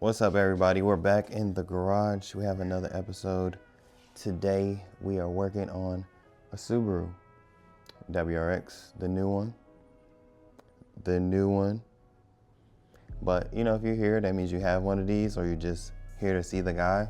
What's up, everybody? We're back in the garage. We have another episode. Today we are working on a Subaru WRX, the new one. But you know, if you're here, that means you have one of these, or you're just here to see the guy.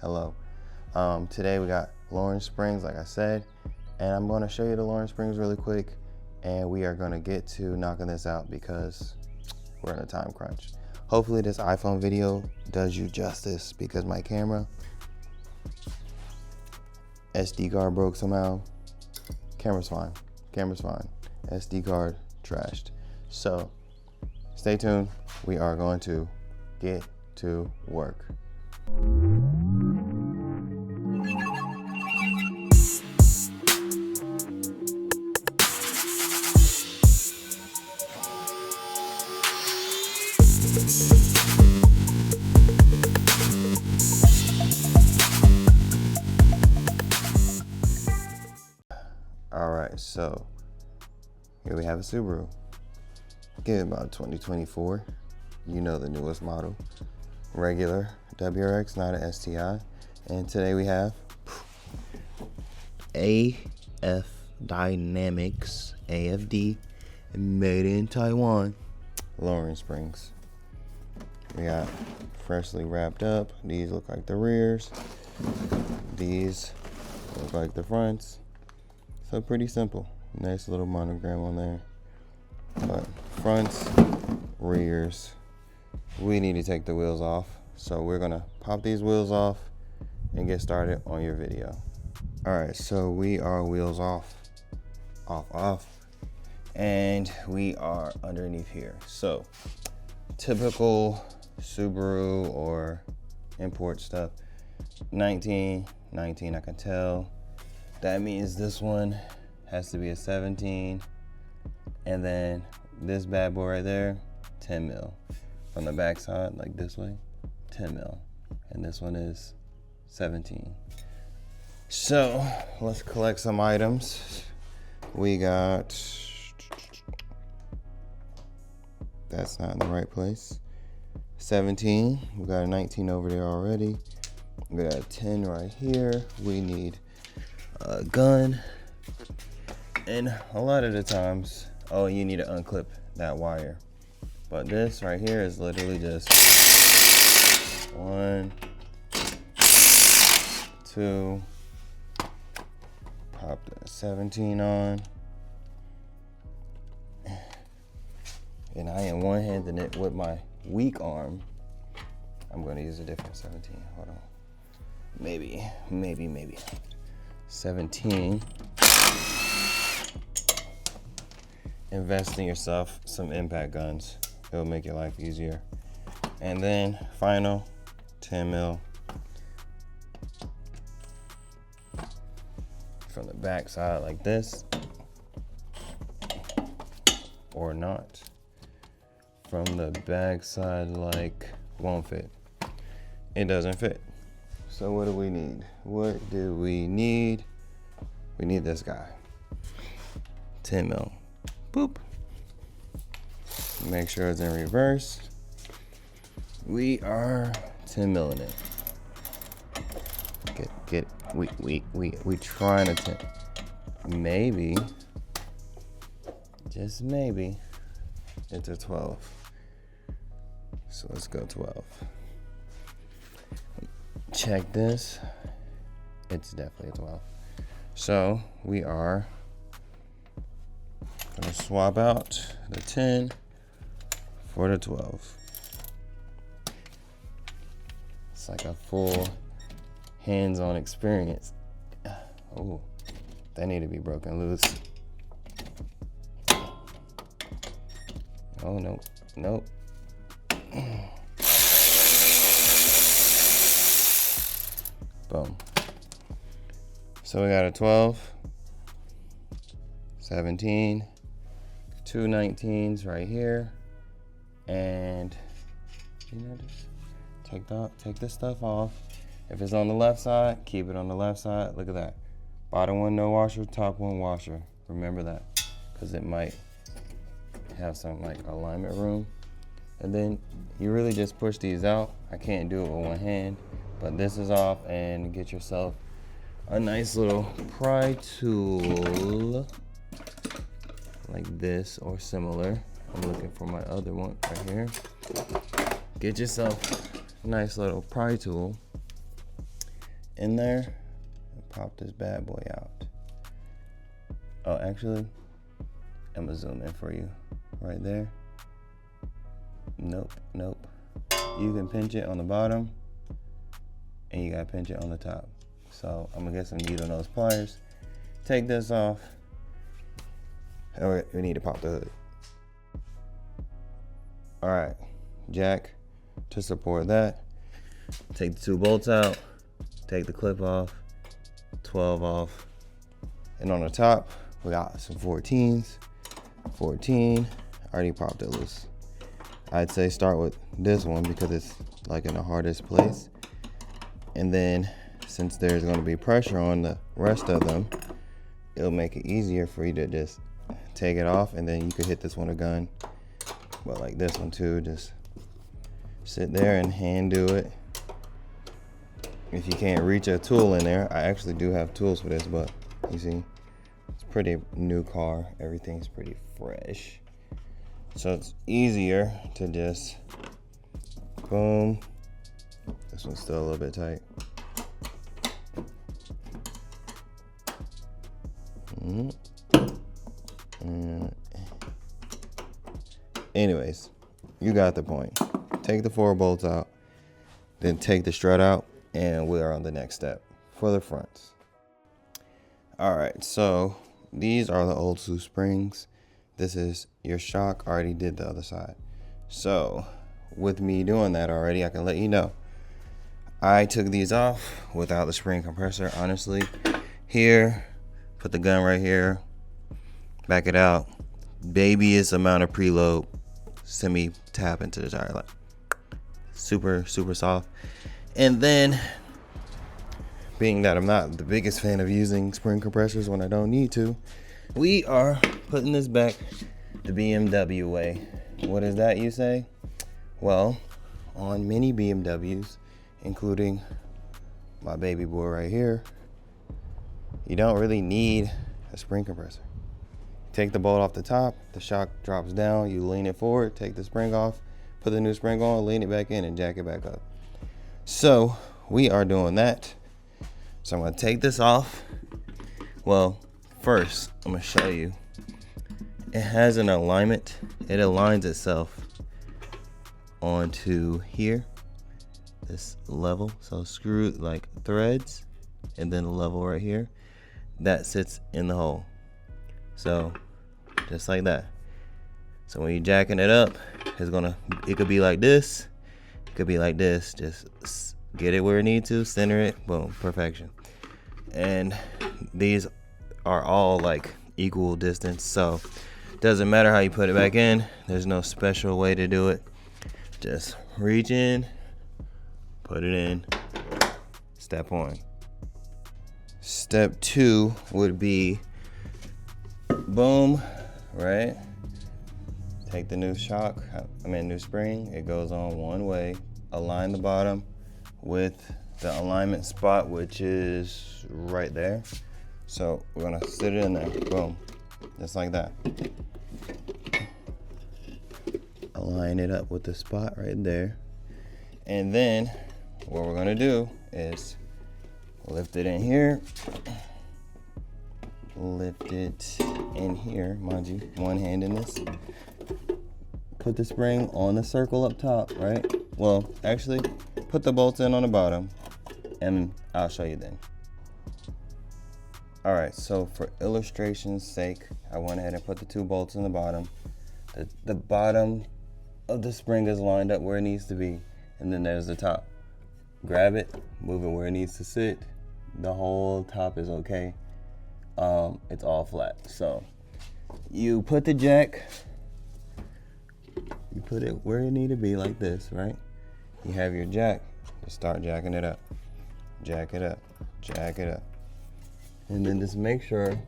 Hello. Today we got Lowering Springs, like I said, and I'm going to show you the Lowering Springs really quick, and we are going to get to knocking this out because we're in a time crunch. Hopefully this iPhone video does you justice, because my camera SD card broke somehow. Camera's fine. SD card trashed. So stay tuned. We are going to get to work. All right, so here we have a Subaru. Give it about 2024. You know, the newest model. Regular WRX, not an STI. And today we have AF Dynamics, AFD, made in Taiwan, Lowering Springs. We got freshly wrapped up. These look like the rears. These look like the fronts. So pretty simple. Nice little monogram on there. But fronts, rears, we need to take the wheels off. So we're gonna pop these wheels off and get started on your video. All right, so we are wheels off. And we are underneath here. So typical Subaru or import stuff, 19, I can tell. That means this one has to be a 17. And then this bad boy right there, 10 mil. From the back side, like this way, 10 mil. And this one is 17. So let's collect some items. We got, that's not in the right place. 17, we got a 19 over there already. We got a 10 right here. We need a gun. And a lot of the times, oh, you need to unclip that wire. But this right here is literally just 1, 2, pop the 17 on. And I am one-handing it with my weak arm. I'm gonna use a different 17, hold on. Maybe. 17. Invest in yourself some impact guns. It'll make your life easier. And then final 10 mil from the back side like this, or not. From the back side, like, won't fit. It doesn't fit. So what do we need? We need this guy. 10 mil. Boop. Make sure it's in reverse. We are 10 mil in it. Get we trying to 10. Maybe, just maybe, it's a 12. So let's go 12. Check this. It's definitely a 12. So we are gonna swap out the 10 for the 12. It's like a full hands-on experience. Oh, that need to be broken loose. Oh, nope. Boom. So we got a 12, 17, 2 19s right here, and you know, just take this stuff off. If it's on the left side, keep it on the left side. Look at that. Bottom one no washer, top one washer. Remember that, because it might have some like alignment room. And then you really just push these out. I can't do it with one hand, but this is off, and get yourself a nice little pry tool like this or similar. I'm looking for my other one right here. Get yourself a nice little pry tool in there and pop this bad boy out. Oh, actually, I'm gonna zoom in for you right there. Nope. You can pinch it on the bottom and you gotta pinch it on the top. So I'm gonna get some needle nose pliers, take this off. We need to pop the hood. All right, jack to support that. Take the 2 bolts out, take the clip off, 12 off. And on the top, we got some 14s. 14, I already popped it loose. I'd say start with this one because it's like in the hardest place. And then since there's gonna be pressure on the rest of them, it'll make it easier for you to just take it off, and then you could hit this one a gun. But like this one too, just sit there and hand do it. If you can't reach a tool in there, I actually do have tools for this, but you see, it's a pretty new car. Everything's pretty fresh. So it's easier to just boom. This one's still a little bit tight. Anyways, you got the point. Take the 4 bolts out, then take the strut out, and we are on the next step for the fronts. All right, so these are the old 2 springs. This is your shock. I already did the other side. So with me doing that already, I can let you know I took these off without the spring compressor. Honestly, here, put the gun right here, back it out, babyest amount of preload, semi tap into the tire, like super soft. And then, being that I'm not the biggest fan of using spring compressors when I don't need to, we are putting this back the BMW way. What is that, you say? Well, on many BMWs, including my baby boy right here, you don't really need a spring compressor. Take the bolt off the top, the shock drops down, you lean it forward, take the spring off, put the new spring on, lean it back in, and jack it back up. So we are doing that. So I'm gonna take this off. Well, first, I'm gonna show you. It has an alignment. It aligns itself onto here, this level. So screw like threads, and then the level right here, that sits in the hole. So just like that. So when you're jacking it up, it could be like this, it could be like this. Just get it where it needs to, center it, boom, perfection. And these are all like equal distance, so doesn't matter how you put it back in. There's no special way to do it. Just reach in, put it in, step 1. Step 2 would be boom, right? Take the new shock, new spring, it goes on one way. Align the bottom with the alignment spot, which is right there. So we're gonna sit it in there, boom, just like that. Align it up with the spot right there. And then what we're gonna do is lift it in here. Lift it in here, mind you, one hand in this. Put the spring on the circle up top, right? Well, actually, put the bolts in on the bottom, and I'll show you then. All right, so for illustration's sake, I went ahead and put the 2 bolts in the bottom. The bottom of the spring is lined up where it needs to be, and then there's the top. Grab it, move it where it needs to sit. The whole top is okay. It's all flat. So you put the jack, you put it where it need to be like this, right? You have your jack, just start jacking it up. Jack it up, jack it up. And then just make sure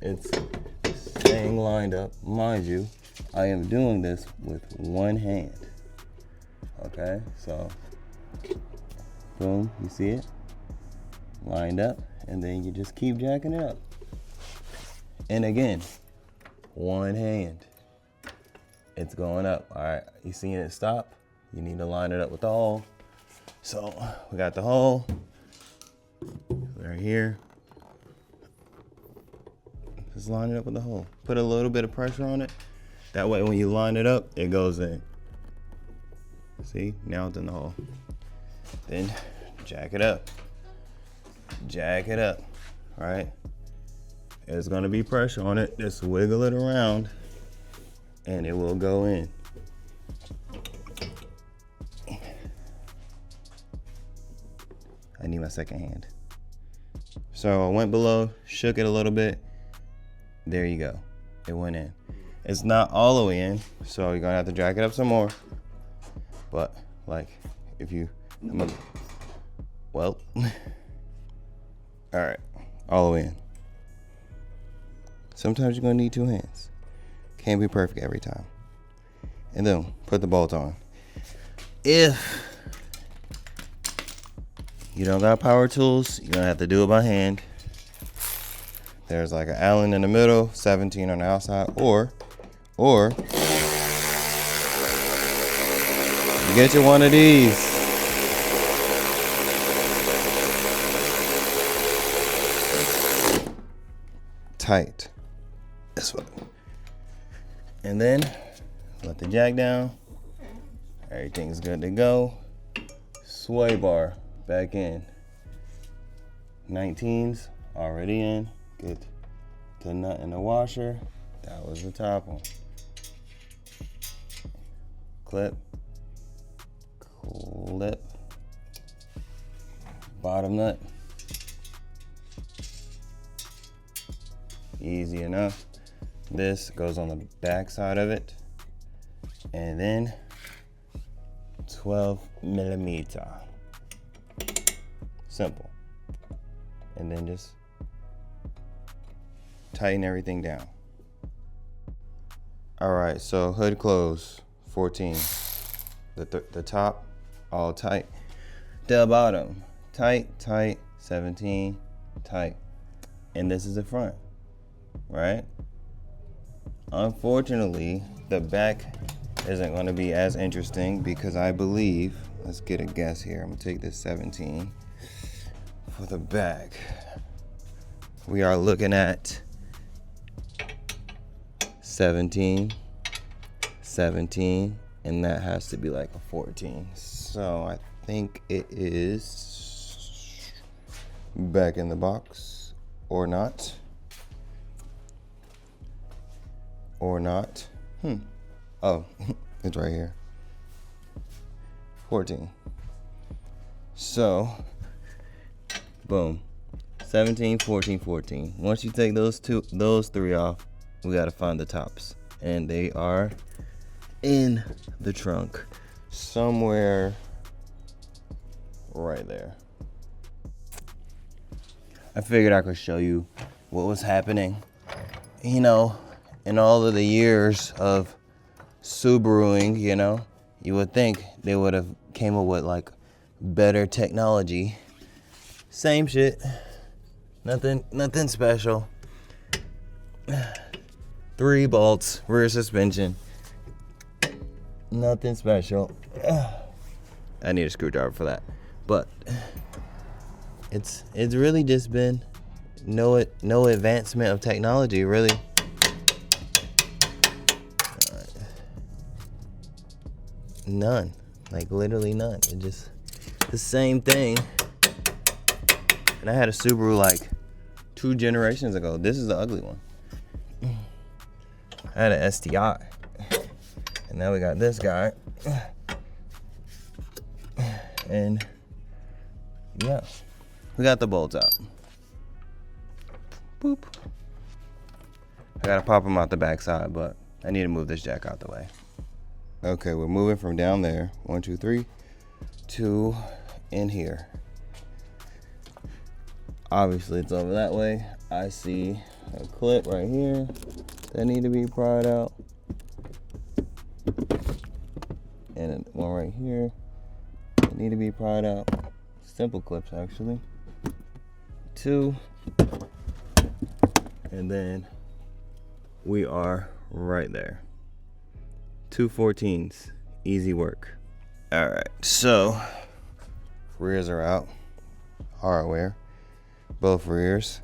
it's staying lined up. Mind you, I am doing this with one hand. Okay, so boom, you see it lined up, and then you just keep jacking it up. And again, one hand, it's going up. All right, you seeing it stop? You need to line it up with the hole. So we got the hole right here. Just line it up with the hole. Put a little bit of pressure on it. That way when you line it up, it goes in. See, now it's in the hole. Then jack it up. Jack it up, all right? There's gonna be pressure on it. Just wiggle it around and it will go in. I need my second hand. So I went below, shook it a little bit. There you go, it went in. It's not all the way in, so you're gonna have to jack it up some more. But like, if you, well, all right, all the way in. Sometimes you're gonna need two hands. Can't be perfect every time. And then put the bolt on. If you don't got power tools, you're gonna have to do it by hand. There's like an Allen in the middle, 17 on the outside, or you get you one of these. Tight. This way. And then let the jack down. Everything's good to go. Sway bar back in. 19s already in. Get the nut in the washer. That was the top one. Clip. Clip. Bottom nut. Easy enough. This goes on the back side of it. And then 12 millimeter. Simple. And then just tighten everything down. All right, so hood close, 14. The top, all tight. The bottom, tight, 17, tight. And this is the front, right? Unfortunately, the back isn't gonna be as interesting because I believe, let's get a guess here. I'm gonna take this 17 for the back. We are looking at 17, and that has to be like a 14. So I think it is back in the box, or not. Oh, it's right here. 14. So, boom. 17, 14, 14. Once you take those three off, we gotta find the tops. And they are in the trunk. Somewhere right there. I figured I could show you what was happening. You know, in all of the years of Subaruing, you know, you would think they would have came up with like better technology. Same shit. Nothing special. 3 bolts, rear suspension. Nothing special. I need a screwdriver for that. But it's really just been no advancement of technology, really. None. Like literally none. It's just the same thing. And I had a Subaru like 2 generations ago. This is the ugly one. I had an STI. And now we got this guy. And yeah, we got the bolts out. Boop. I gotta pop them out the back side, but I need to move this jack out the way. Okay, we're moving from down there, 1, 2, 3, to in here. Obviously it's over that way. I see a clip right here that need to be pried out. And one right right here. They need to be pried out. Simple clips actually. 2. And then we are right there. 2 14s, easy work. All right, so rears are out, hardware, both rears.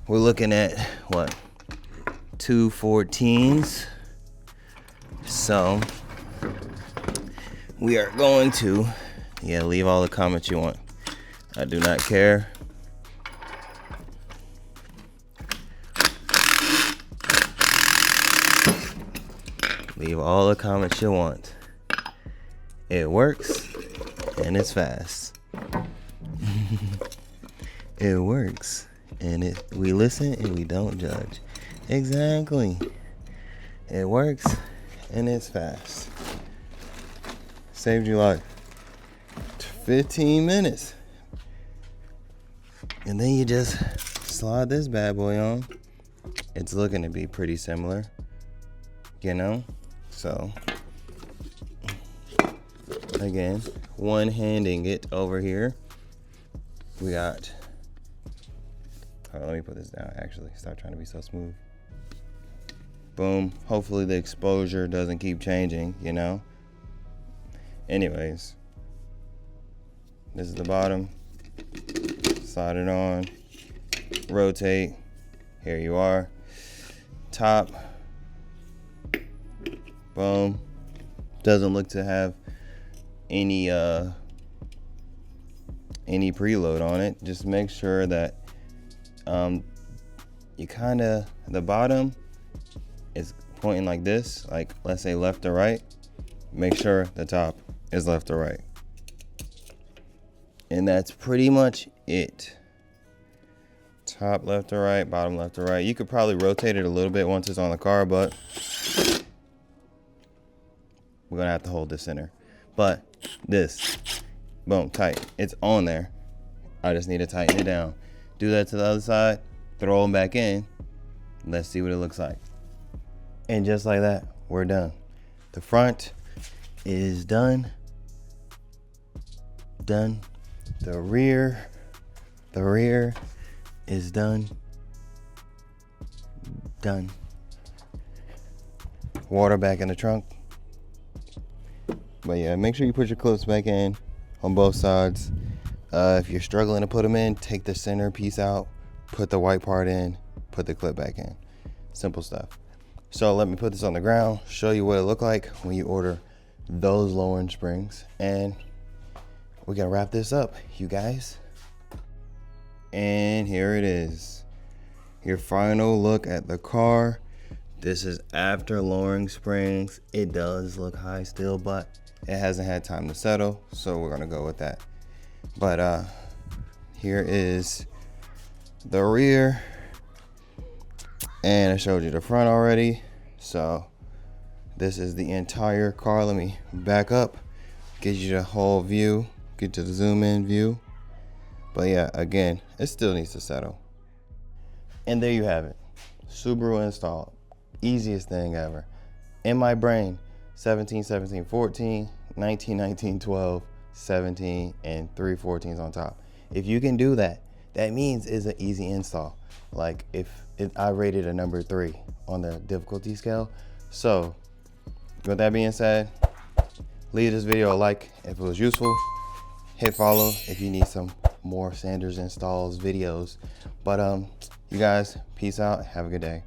We're looking at what, 2 14s. So we are going to, leave all the comments you want. I do not care. Leave all the comments you want. It works and it's fast. It works and we listen and we don't judge. Exactly. It works and it's fast. Saved you like 15 minutes. And then you just slide this bad boy on. It's looking to be pretty similar, you know? So, again, one-handing it over here. We got, let me put this down actually. Stop trying to be so smooth. Boom. Hopefully the exposure doesn't keep changing, you know? Anyways, this is the bottom. Slide it on. Rotate. Here you are. Top. Boom. Doesn't look to have any preload on it. Just make sure that you the bottom is pointing like this, like let's say left to right. Make sure the top is left to right. And that's pretty much it. Top left to right, bottom left to right. You could probably rotate it a little bit once it's on the car, but we're gonna have to hold this center. But this, boom, tight. It's on there. I just need to tighten it down. Do that to the other side, throw them back in. Let's see what it looks like. And just like that, we're done. The front is done. Done. The rear is done. Done. Water back in the trunk. But yeah, make sure you put your clips back in on both sides. If you're struggling to put them in, take the center piece out, put the white part in, put the clip back in. Simple stuff. So let me put this on the ground, show you what it looked like when you order those lowering springs. And we're gonna wrap this up, you guys. And here it is. Your final look at the car. This is after lowering springs. It does look high still, but it hasn't had time to settle, so we're gonna go with that. But here is the rear, and I showed you the front already. So this is the entire car. Let me back up, get you the whole view, get to the zoom in view. But yeah, again, it still needs to settle. And there you have it, Subaru installed. Easiest thing ever. In my brain, 17, 17, 14, 19, 19, 12, 17, and 3 14s on top. If you can do that, that means it's an easy install. Like if I rated a number 3 on the difficulty scale. So with that being said, leave this video a like if it was useful. Hit follow if you need some more Sanders installs videos. But you guys, peace out. Have a good day.